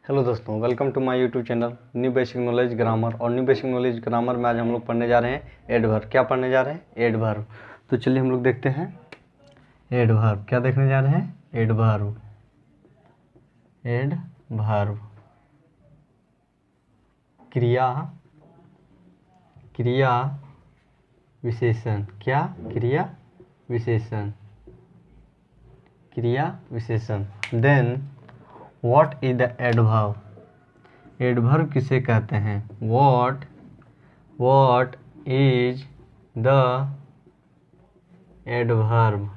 Hello दोस्तों, welcome to my YouTube channel new basic knowledge grammar. और new basic knowledge grammar में आज हम लोग पढ़ने जा रहे हैं एडवर्ब। क्या पढ़ने जा रहे हैं? एडवर्ब। तो चलिए हम लोग देखते हैं एडवर्ब। क्या देखने जा रहे हैं? एडवर्ब। एडवर्ब क्रिया, क्रिया विशेषण। क्या? क्रिया विशेषण, क्रिया विशेषण। Then what is the adverb? Adverb किसे कहते हैं? What is the adverb?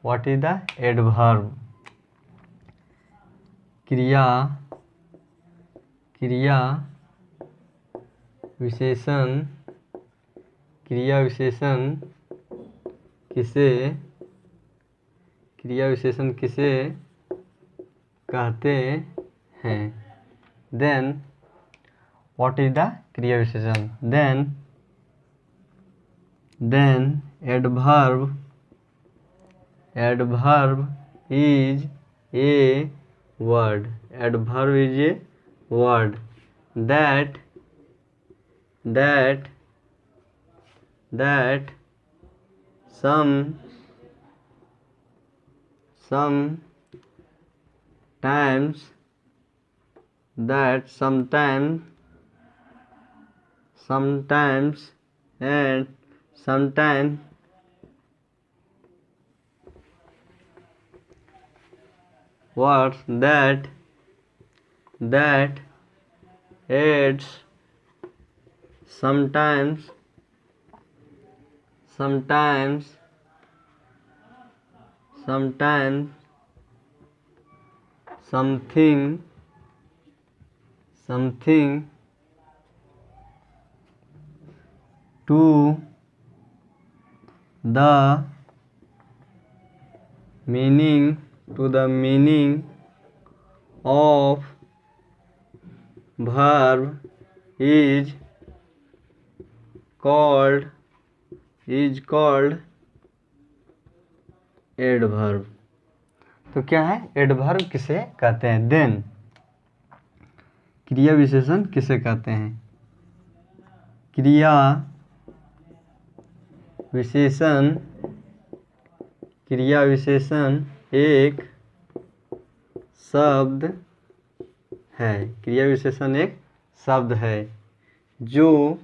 What is the adverb? क्रिया, क्रिया विशेषण, क्रिया विशेषण किसे, क्रिया विशेषण किसे कहते हैं? देन व्हाट इज द क्रिया विशेषण? Then adverb, adverb is a word. Adverb is a word that sometimes and sometimes words that adds sometimes something to the meaning of verb is called adverb. तो क्या है? Adverb किसे कहते हैं? Then क्रिया विशेषण किसे कहते हैं? क्रिया विशेषण, क्रिया विशेषण एक शब्द है। क्रिया विशेषण एक शब्द है जो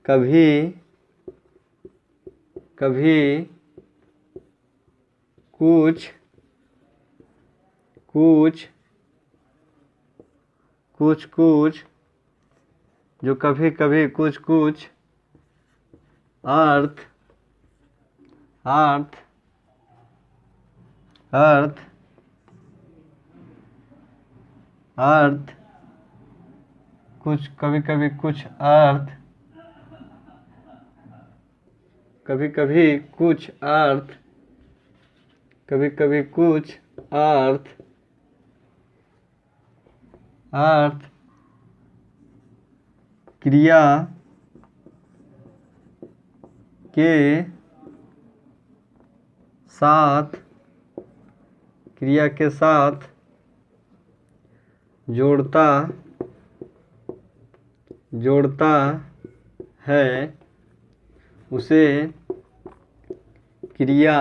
कभी कुछ जो कभी कुछ अर्थ कुछ कभी कुछ अर्थ, कभी कुछ अर्थ क्रिया के साथ जोड़ता है, उसे क्रिया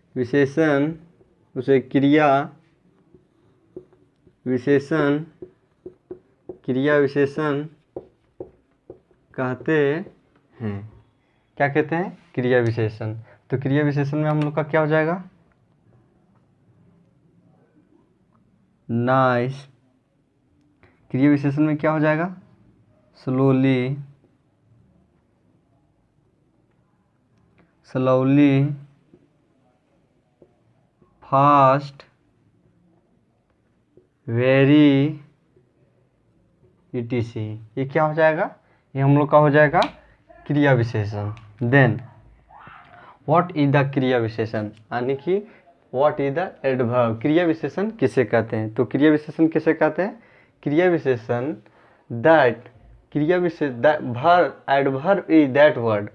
विशेषण कहते हैं। क्या कहते हैं? क्रिया विशेषण। तो क्रिया विशेषण में हम लोग का क्या हो जाएगा? नाइस। क्रिया विशेषण में क्या हो जाएगा? Slowly, fast, very, etc. ये क्या हो जाएगा? ये हम लोग का हो जाएगा क्रिया विशेषण। देन व्हाट इज द क्रिया विशेषण, यानी कि व्हाट इज द एडवर्ब? क्रिया विशेषण किसे कहते हैं? तो क्रिया विशेषण किसे कहते हैं? क्रिया विशेषण एडवर्ब इज दैट वर्ड।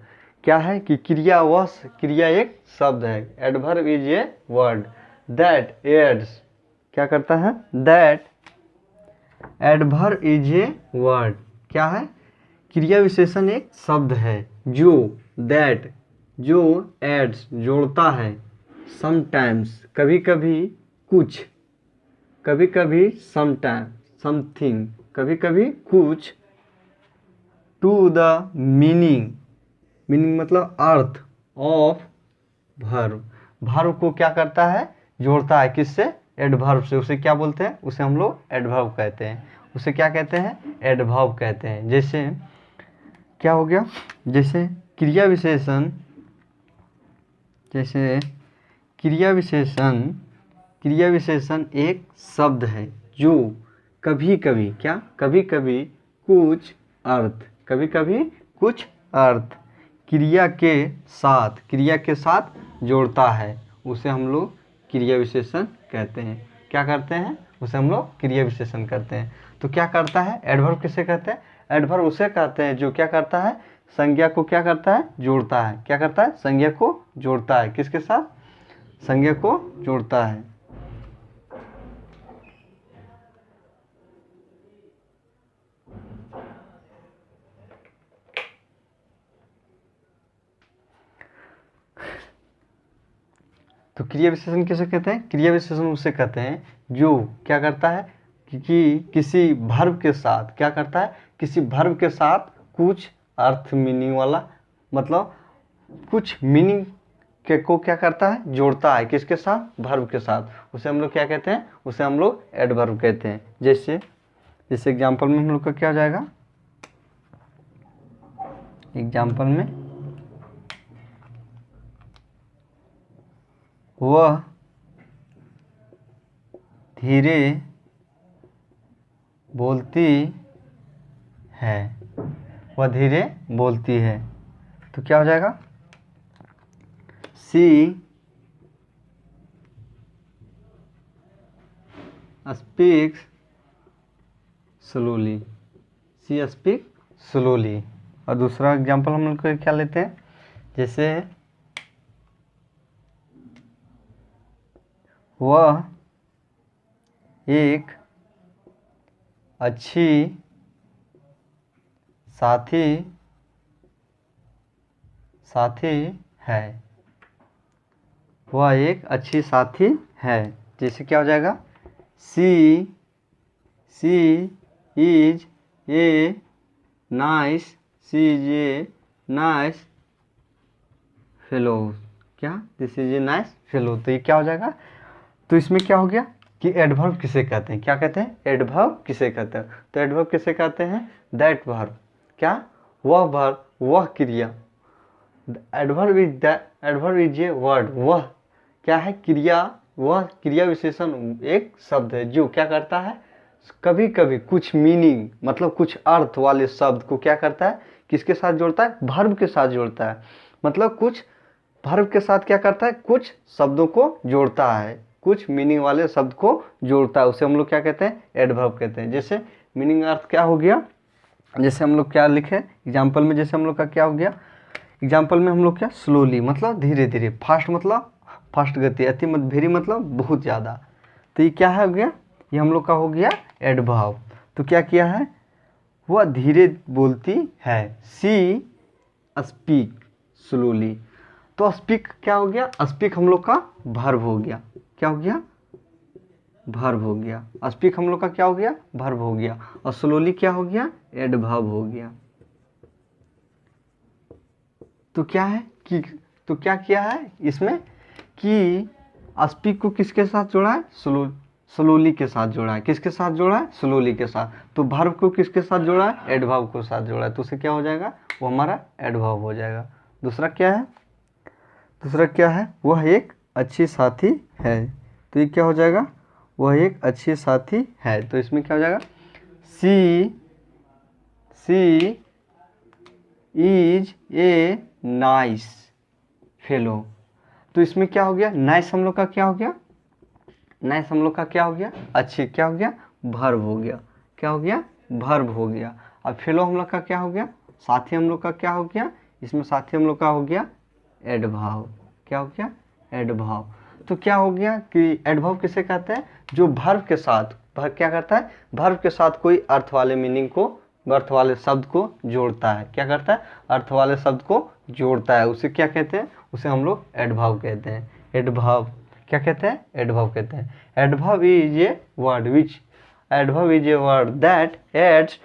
क्या है कि क्रिया एक शब्द है। Adverb is a word that ads, क्या करता है, that adverb is a word, क्या है, क्रिया विशेषण एक शब्द है जो दैट जो एड्स जोड़ता है, समटाइम्स कभी कभी, कुछ कभी कभी, समटाइम समथिंग कभी कभी कुछ, टू द मीनिंग मीनिंग मतलब अर्थ ऑफ वर्ब, वर्ब को क्या करता है, जोड़ता है, किससे, एडवर्ब से। उसे क्या बोलते हैं, उसे हम लोग एडवर्ब कहते हैं। उसे क्या कहते हैं, एडवर्ब कहते हैं। जैसे क्या हो गया, जैसे क्रिया विशेषण, जैसे क्रिया विशेषण एक शब्द है जो कभी कभी, क्या, कभी कभी कुछ अर्थ, कभी कभी कुछ अर्थ क्रिया के साथ जोड़ता है, उसे हम लोग क्रिया विशेषण कहते हैं। क्या करते हैं, उसे हम लोग क्रिया विशेषण करते हैं। तो क्या करता है, एडवर्ब किसे कहते हैं, एडवर्ब उसे कहते हैं जो क्या करता है, संज्ञा को क्या करता है, जोड़ता है। क्या करता है, संज्ञा को जोड़ता है, किसके साथ, संज्ञा को जोड़ता है। तो क्रिया विशेषण किसे कहते हैं, क्रिया विशेषण उसे कहते हैं जो क्या करता है कि किसी वर्ब के साथ, क्या करता है, किसी वर्ब के साथ कुछ अर्थ मीनिंग वाला, मतलब कुछ मीनिंग के को क्या करता है, जोड़ता है, किसके साथ, वर्ब के साथ। उसे हम लोग क्या कहते हैं, उसे हम लोग एडवर्ब कहते हैं। जैसे एग्जाम्पल में हम लोग का क्या हो जाएगा, एग्जाम्पल में वह धीरे बोलती है, वह धीरे बोलती है, तो क्या हो जाएगा, she speaks slowly, C speak slowly. और दूसरा एग्जाम्पल हम लोग क्या लेते हैं, जैसे वह एक अच्छी साथी है, वह एक अच्छी साथी है। जैसे क्या हो जाएगा, she is a nice fellow, क्या, this is a nice fellow. तो ये क्या हो जाएगा, तो इसमें क्या हो गया कि एडवर्ब किसे कहते हैं, क्या कहते हैं, एडवर्ब किसे कहते हैं। तो एडवर्ब किसे कहते हैं, दैट वर्ब, क्या, वह वर्ब, वह क्रिया। एडवर्ब इज ए वर्ड, वह क्या है, क्रिया, वह क्रिया विशेषण एक शब्द है जो क्या करता है, कभी कभी कुछ मीनिंग मतलब कुछ अर्थ वाले शब्द को क्या करता है, किसके साथ जोड़ता है, वर्ब के साथ जोड़ता है। मतलब कुछ वर्ब के साथ क्या करता है, कुछ शब्दों को जोड़ता है, कुछ मीनिंग वाले शब्द को जोड़ता है, उसे हम लोग क्या कहते हैं, एडवर्ब कहते हैं। जैसे मीनिंग अर्थ क्या हो गया, जैसे हम लोग क्या लिखे एग्जाम्पल में, जैसे हम लोग का क्या हो गया, एग्जाम्पल में हम लोग क्या, स्लोली मतलब धीरे धीरे, फास्ट मतलब फास्ट गति, अति मत भेरी मतलब बहुत ज़्यादा। तो ये क्या हो गया, ये हम लोग का हो गया एडवर्ब। तो क्या किया है, वह धीरे बोलती है, सी स्पीक स्लोली। तो स्पीक क्या हो गया, स्पीक हम लोग का वर्ब हो गया, क्या हो गया, वर्ब हो गया। स्पीक हम लोग का क्या हो गया, वर्ब हो गया। और स्लोली क्या हो गया, एडवर्ब हो गया। तो क्या है कि, तो क्या किया है इसमें कि स्पीक को किसके साथ जोड़ा है, स्लोली के साथ जोड़ा है, किसके साथ जोड़ा है, स्लोली के साथ। तो वर्ब को किसके साथ जोड़ा है, एडवर्ब के साथ जोड़ा है, तो उसे क्या हो जाएगा, वो हमारा एडवर्ब हो जाएगा। दूसरा क्या है, दूसरा क्या है, वह एक अच्छी साथी है। तो ये क्या हो जाएगा, वह एक अच्छी साथी है। तो इसमें क्या हो जाएगा, she is a nice fellow. तो इसमें क्या हो गया, नाइस हम लोग का क्या हो गया, नाइस हम लोग का क्या हो गया, अच्छी, क्या हो गया, वर्ब हो गया, क्या हो गया, वर्ब हो गया। अब फेलो हम लोग का क्या हो गया, साथी हम लोग का क्या हो गया, इसमें साथ ही हम लोग का हो गया एडवर्ब। क्या हो गया? एडवर्ब। तो क्या हो गया कि एडवर्ब किसे कहते हैं? जो वर्ब के साथ, वर्ब क्या करता है? वर्ब के साथ कोई अर्थ वाले मीनिंग को, अर्थ वाले शब्द को जोड़ता है। क्या करता है? अर्थ वाले शब्द को जोड़ता है। उसे क्या कहते हैं? उसे हम लोग एडवर्ब कहते हैं। एडवर्ब क्या कहते हैं? एडवर्ब कहते हैं। Adverb is a word which, adverb is a word that ads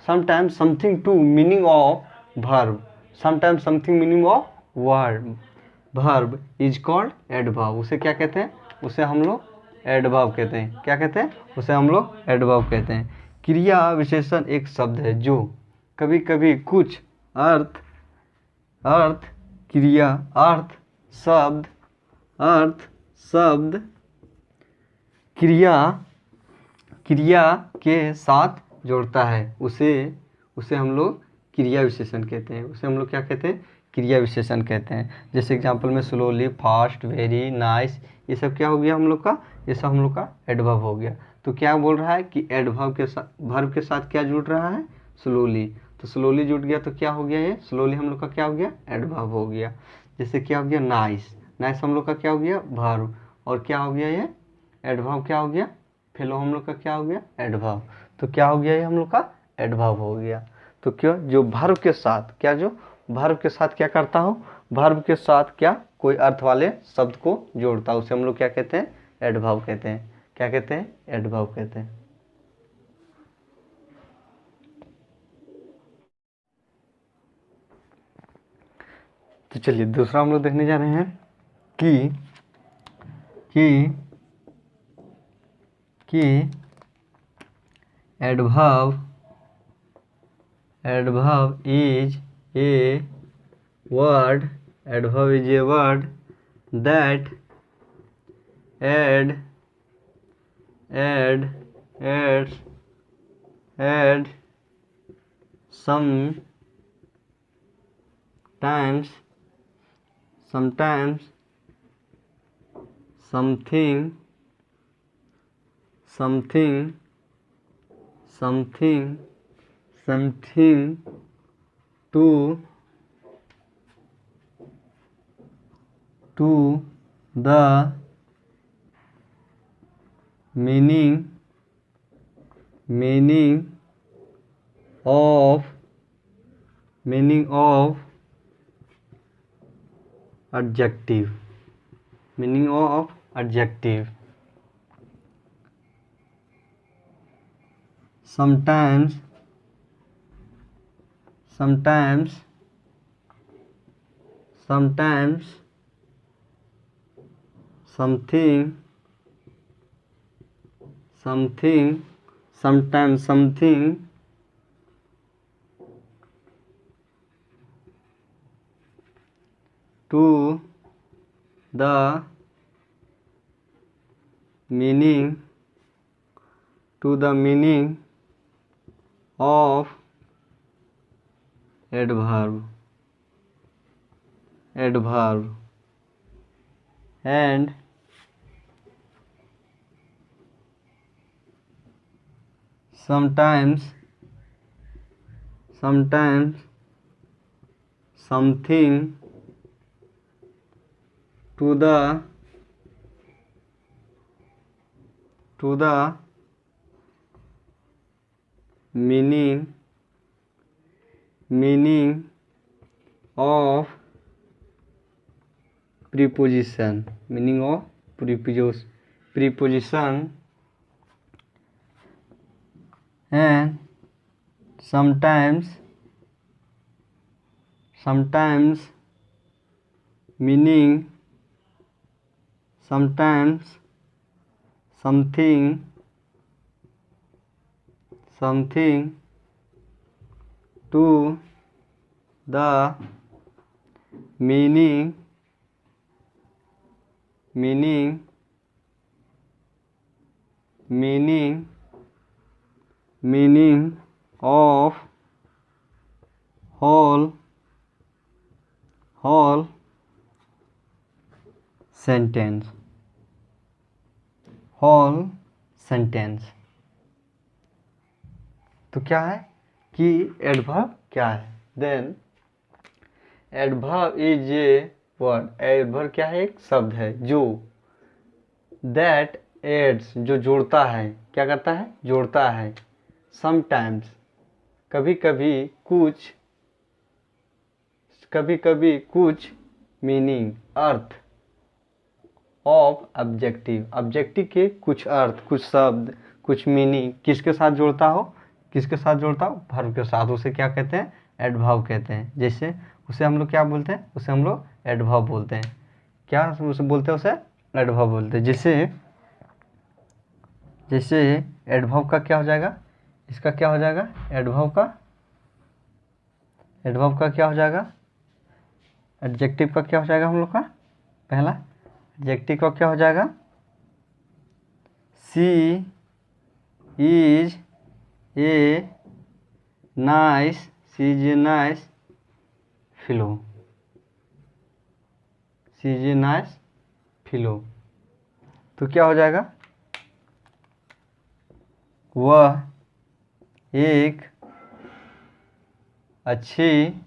sometimes something to meaning of verb, sometimes something meaning of verb is called adverb। उसे क्या कहते हैं? उसे हम लोग एडवर्ब कहते हैं। क्या कहते हैं? उसे हम लोग एडवर्ब कहते हैं। क्रिया विशेषण एक शब्द है जो कभी कभी कुछ अर्थ अर्थ क्रिया अर्थ शब्द क्रिया के साथ जोड़ता है। उसे हम लोग क्रिया विशेषण कहते हैं। उसे हम लोग क्या कहते हैं? क्रिया विशेषण कहते हैं। जैसे एग्जांपल में स्लोली, फास्ट, वेरी, नाइस, ये सब क्या हो गया हम लोग का? ये सब हम लोग का एडवर्ब हो गया। तो क्या बोल रहा है कि एडवर्ब के साथ, वर्ब के साथ क्या जुड़ रहा है? स्लोली। तो स्लोली जुड़ गया तो क्या हो गया? ये स्लोली हम लोग का क्या हो गया? एडवर्ब हो गया। जैसे क्या हो गया? नाइस, नाइस हम लोग का क्या हो गया? वर्ब। और क्या हो गया? ये एडवर्ब क्या हो गया? फेलो हम लोग का क्या हो गया? एडवर्ब। तो क्या हो गया? ये हम लोग का एडवर्ब हो गया। तो क्यों? जो वर्ब के साथ क्या, जो वर्ब के साथ क्या करता हो? वर्ब के साथ क्या कोई अर्थ वाले शब्द को जोड़ता है, उसे हम लोग क्या कहते हैं? एडवर्ब कहते हैं। क्या कहते हैं? एडवर्ब कहते हैं। तो चलिए दूसरा हम लोग देखने जा रहे हैं कि adverb is a word, adverb is a word that add sometimes something to the meaning of adjective, sometimes something to the meaning of adverb and sometimes something to the meaning of preposition, and sometimes meaning something to the meaning of whole sentence, तो क्या है कि adverb क्या है। Then adverb is a word, adverb क्या है, एक शब्द है जो दैट एड्स, जो जोड़ता है, क्या करता है, जोड़ता है, समटाइम्स, कभी कभी कुछ meaning, earth of objective, objective के कुछ अर्थ, कुछ शब्द, कुछ मीनिंग किसके साथ जोड़ता हो, किसके साथ जोड़ता हो, वर्ब के साथ, उसे क्या कहते हैं, एडवर्ब कहते हैं। जैसे उसे हम लोग क्या बोलते हैं, उसे हम लोग एडवर्ब बोलते हैं। क्या उसे बोलते हैं, उसे एडवर्ब बोलते हैं। जैसे एडवर्ब का क्या हो जाएगा, इसका क्या हो जाएगा, एडवर्ब का क्या हो जाएगा, एडजेक्टिव का क्या हो जाएगा हम लोग का, पहला एडजेक्टिव का क्या हो जाएगा, she is a nice fellow, she is a nice fellow. तो क्या हो जाएगा, वह एक अच्छी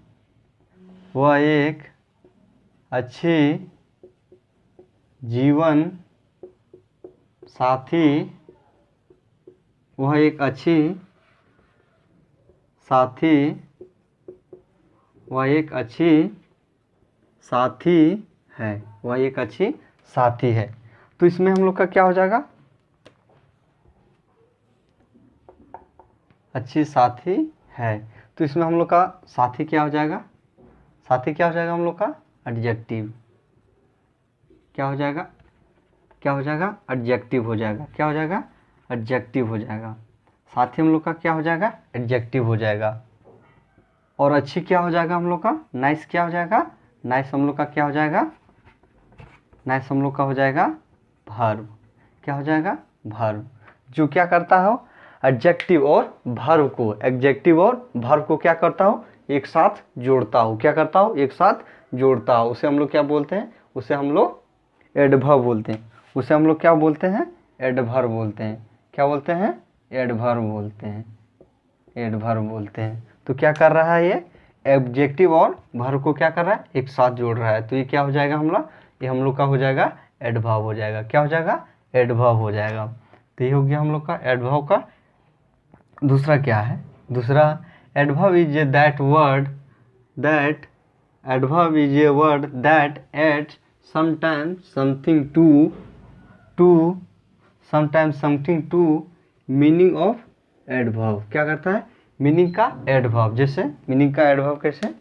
जीवन साथी, वह एक अच्छी साथी, वह एक अच्छी साथी है, वह एक अच्छी साथी है। तो इसमें हम लोग का क्या हो जाएगा, अच्छी साथी है। तो इसमें हम लोग का साथी क्या हो जाएगा, साथी क्या हो जाएगा हम लोग का, एडजेक्टिव, क्या हो जाएगा, क्या हो जाएगा, एडजेक्टिव हो जाएगा, क्या हो जाएगा, एडजेक्टिव हो जाएगा। साथी हम लोग का क्या हो जाएगा, एडजेक्टिव हो जाएगा। और अच्छी क्या हो जाएगा हम लोग का, नाइस क्या हो जाएगा, नाइस हम लोग का क्या हो जाएगा, नाइस हम लोग का हो जाएगा वर्ब, क्या हो जाएगा, वर्ब, जो क्या करता हो, एडजेक्टिव और वर्ब को, एडजेक्टिव और वर्ब को क्या करता हो, एक साथ जोड़ता हो, क्या करता हो, एक साथ जोड़ता हो। उसे हम लोग क्या बोलते हैं, उसे हम लोग एडवर्ब बोलते हैं, उसे हम लोग क्या बोलते हैं, एडवर्ब बोलते हैं, क्या बोलते हैं, एडवर्ब बोलते हैं, एडवर्ब बोलते हैं। तो क्या कर रहा है ये, एडजेक्टिव और वर्ब को क्या कर रहा है, एक साथ जोड़ रहा है। तो ये क्या हो जाएगा हम लोग, ये हम लोग का हो जाएगा एडवर्ब हो जाएगा, क्या हो जाएगा, एडवर्ब हो जाएगा। तो ये हो गया हम लोग का एडवर्ब का। दूसरा क्या है, दूसरा adverb is a that word, that adverb is a word that adds sometimes something to sometimes something to meaning of adverb, क्या करता है, मीनिंग का एडवर्ब। जैसे मीनिंग का एडवर्ब कैसे,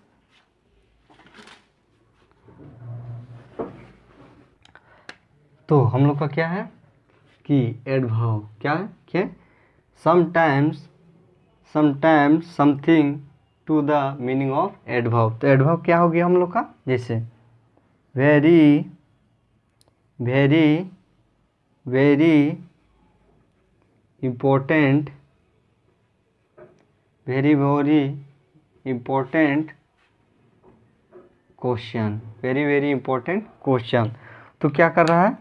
तो हम लोग का क्या है कि एडवर्ब क्या है, क्या sometimes something to the meaning of adverb. तो एडवर्ब क्या हो गया हम लोग का, जैसे very important, very important question, very important question. तो क्या कर रहा है,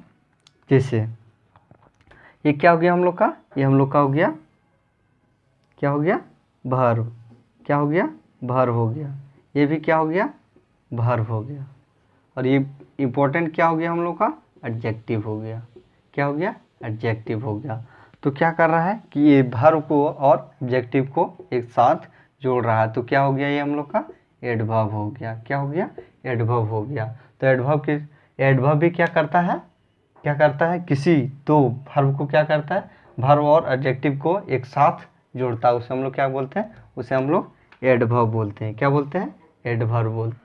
जैसे ये क्या हो गया हम लोग का, ये हम लोग का हो गया, क्या हो गया, वर्ब, क्या हो गया, वर्ब हो गया। ये भी क्या हो गया, वर्ब हो गया। और ये इम्पोर्टेंट क्या हो गया हम लोग का, एडजेक्टिव हो गया, क्या हो गया, एडजेक्टिव हो गया। तो क्या कर रहा है कि ये वर्ब को और एडजेक्टिव को एक साथ जोड़ रहा है। तो क्या हो गया, ये हम लोग का एडवर्ब हो गया, क्या हो गया, एडवर्ब हो गया। तो एडवर्ब भी क्या करता है, क्या करता है, किसी तो वर्ब को क्या करता है, वर्ब और एडजेक्टिव को एक साथ जोड़ता है। उसे हम लोग क्या बोलते हैं, उसे हम लोग एडवर्ब बोलते हैं, क्या बोलते हैं, एडवर्ब बोलते हैं।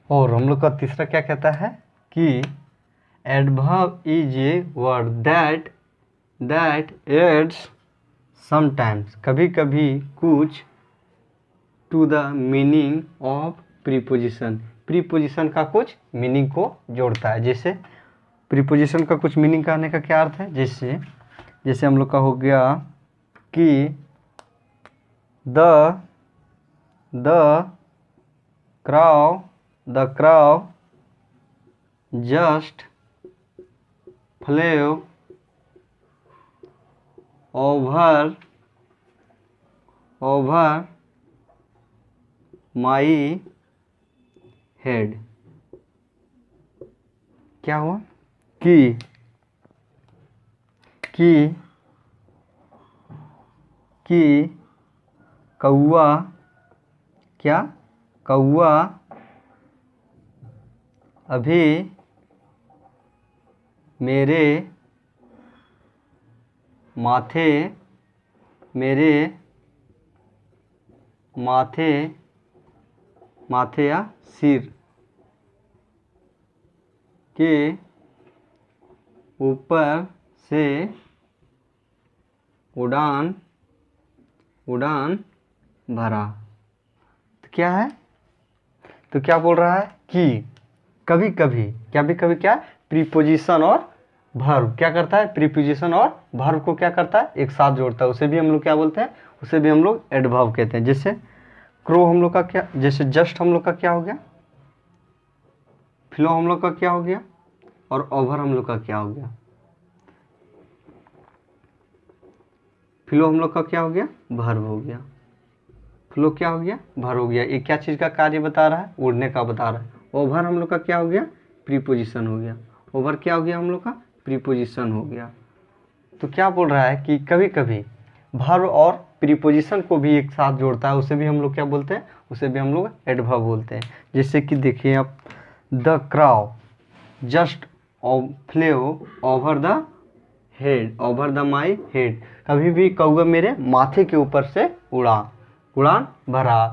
और हम लोग का तीसरा क्या कहता है कि adverb is a word that adds sometimes, कभी कभी कुछ to the meaning of preposition, preposition का कुछ मीनिंग को जोड़ता है। जैसे प्रीपोजिशन का कुछ मीनिंग करने का क्या अर्थ है, जैसे हम लोग का हो गया कि the crow just flew over my head. क्या हुआ कि कौआ, क्या कौआ अभी मेरे माथे या सिर के ऊपर से उड़ान भरा। तो क्या है, तो क्या बोल रहा है कि कभी कभी क्या प्रीपोजिशन और वर्ब क्या करता है, प्रीपोजिशन और वर्ब को क्या करता है, एक साथ जोड़ता है। उसे भी हम लोग क्या बोलते हैं, उसे भी हम लोग एडवर्ब कहते हैं। जैसे क्रो हम लोग का क्या, जैसे जस्ट हम लोग का क्या हो गया, फ्लो हम लोग का क्या हो गया, और ओवर हम लोग का क्या हो गया। फ्लो हम लोग का क्या हो गया, वर्ब हो गया। फ्लो क्या हो गया, वर्ब हो गया। ये क्या चीज़ का कार्य बता रहा है, उड़ने का बता रहा है। ओवर हम लोग का क्या हो गया, प्रीपोजिशन हो गया। ओवर क्या हो गया हम लोग का, प्रीपोजिशन हो गया। तो क्या बोल रहा है कि कभी कभी वर्ब और प्रीपोजिशन को भी एक साथ जोड़ता है, उसे भी हम लोग क्या बोलते हैं, उसे भी हम लोग एडवर्ब बोलते हैं। जैसे कि देखिए आप, the crow just flew over the head, over the my head. कभी भी कौआ मेरे माथे के ऊपर से उड़ान भरा।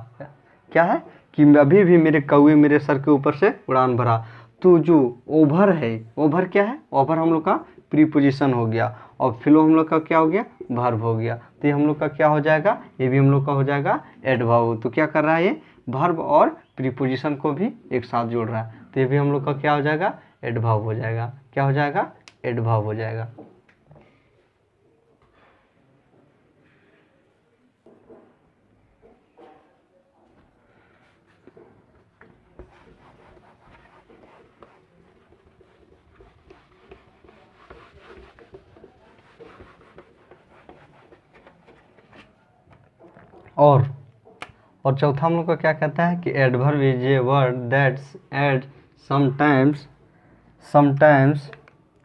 क्या है कि अभी भी मेरे कौए मेरे सर के ऊपर से उड़ान भरा। तो जो ओवर है, ओवर क्या है, ओवर हम लोग का प्रीपोजिशन हो गया, और फ्लो हम लोग का क्या हो गया, वर्ब हो गया। तो ये हम लोग का क्या हो जाएगा, ये भी हम लोग का हो जाएगा एडवर्ब। तो क्या कर रहा है, ये वर्ब और प्रीपोजिशन को भी एक साथ जोड़ रहा है। तो ये भी हम लोग का क्या हो जाएगा, एडवर्ब हो जाएगा। क्या हो जाएगा, एडवर्ब हो जाएगा। और चौथा हम लोग का क्या कहता है कि adverb is a word that's add sometimes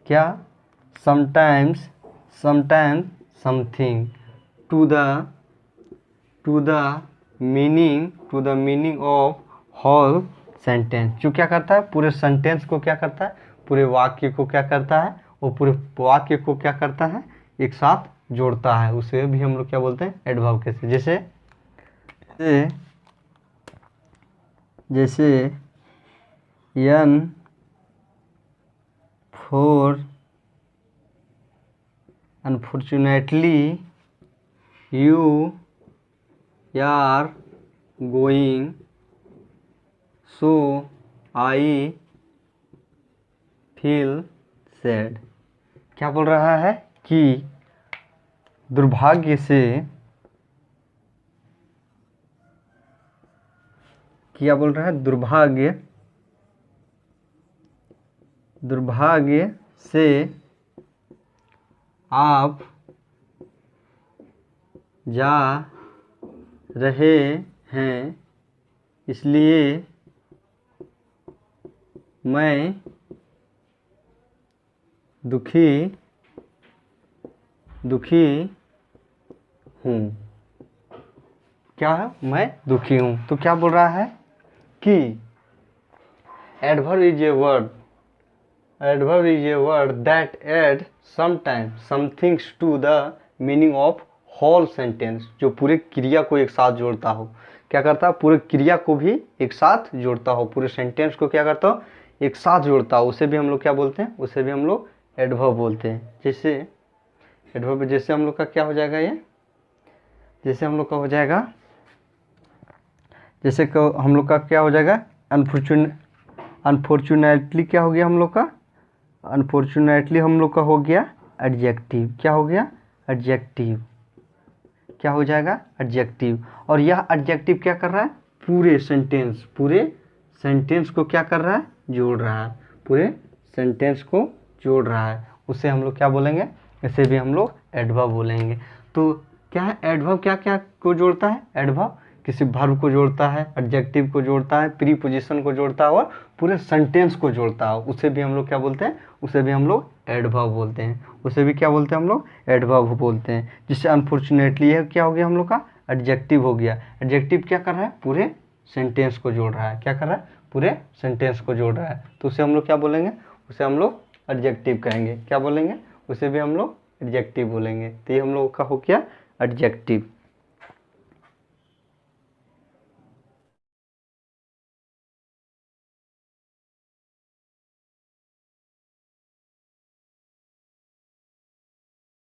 क्या, sometimes something to the meaning of whole sentence. जो क्या करता है, पूरे सेंटेंस को क्या करता है, पूरे वाक्य को क्या करता है, वो पूरे वाक्य को क्या करता है, एक साथ जोड़ता है। उसे भी हम लोग क्या बोलते हैं, एडवर्ब कहते हैं। जैसे an for unfortunately you are going, so I feel sad. क्या बोल रहा है कि दुर्भाग्य से, क्या बोल रहा है, दुर्भाग्य से आप जा रहे हैं, इसलिए मैं दुखी हूँ। क्या है, मैं दुखी हूँ। तो क्या बोल रहा है कि adverb is a word that add sometimes somethings to the meaning of whole sentence. जो पूरे क्रिया को एक साथ जोड़ता हो। क्या करता है, पूरे क्रिया को भी एक साथ जोड़ता हो, पूरे सेंटेंस को क्या करता हो, एक साथ जोड़ता हो। उसे भी हम लोग क्या बोलते हैं, उसे भी हम लोग एडवर्ब बोलते हैं। जैसे एडवर्ब, जैसे हम लोग का क्या हो जाएगा, ये जैसे हम लोग का हो जाएगा, जैसे हम लोग का क्या हो जाएगा, अनफॉर्चुनेटली क्या हो गया हम लोग का, अनफॉर्चुनेटली हम लोग का हो गया एडजेक्टिव। क्या हो गया, एडजेक्टिव। क्या हो जाएगा, एडजेक्टिव। और यह एडजेक्टिव क्या कर रहा है, पूरे सेंटेंस को क्या कर रहा है, जोड़ रहा है, पूरे सेंटेंस को जोड़ रहा है। उसे हम लोग क्या बोलेंगे, इसे भी हम लोग एडवर्ब बोलेंगे। तो क्या है एडवर्ब, क्या क्या को जोड़ता है एडवर्ब, किसी वर्ब को जोड़ता है, एडजेक्टिव को जोड़ता है, प्रीपोजिशन को जोड़ता है और पूरे सेंटेंस को जोड़ता है, उसे भी हम लोग क्या बोलते हैं, उसे भी हम लोग एडवर्ब बोलते हैं, उसे भी क्या बोलते हैं हम लोग, एडवर्ब बोलते हैं। जिससे अनफॉर्चुनेटली ये क्या हो गया हम लोग का, एडजेक्टिव हो गया। एडजेक्टिव क्या कर रहा है, पूरे सेंटेंस को जोड़ रहा है, क्या कर रहा है, पूरे सेंटेंस को जोड़ रहा है, तो उसे हम लोग क्या बोलेंगे, उसे हम लोग एडजेक्टिव कहेंगे। क्या बोलेंगे, उसे भी हम लोग एडजेक्टिव बोलेंगे। तो ये हम लोग का हो गया एडजेक्टिव।